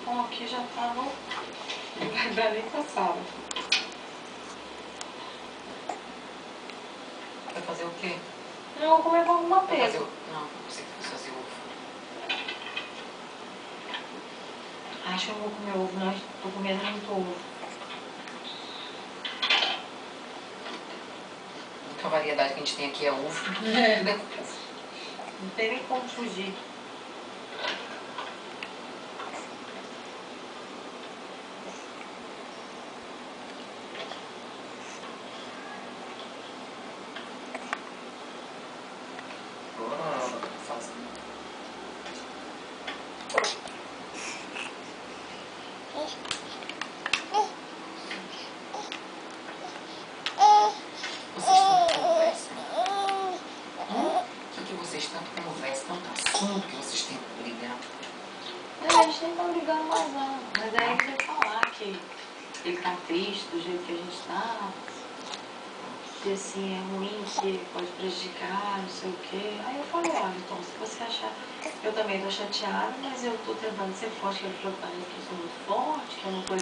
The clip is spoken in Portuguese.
pão aqui já tá no... Não vai dar nem pra sala. Vai fazer o quê? Eu vou comer pão com manteiga. Não, você que fosse fazer ovo. Acho que eu vou comer ovo, não. Tô comendo muito ovo. A única variedade que a gente tem aqui é ovo. Tudo é ovo. Não tem nem como fugir. Vocês tanto conversam, tanto assunto que vocês têm que brigar. Não, a gente nem tá brigando mais não. Mas aí ele vai falar que ele tá triste do jeito que a gente tá. Que assim é ruim, que pode prejudicar, não sei o quê. Aí eu falei, olha, então se você achar, eu também tô chateada, mas eu tô tentando ser forte, que ele falou que parece que eu sou muito forte, que eu não tô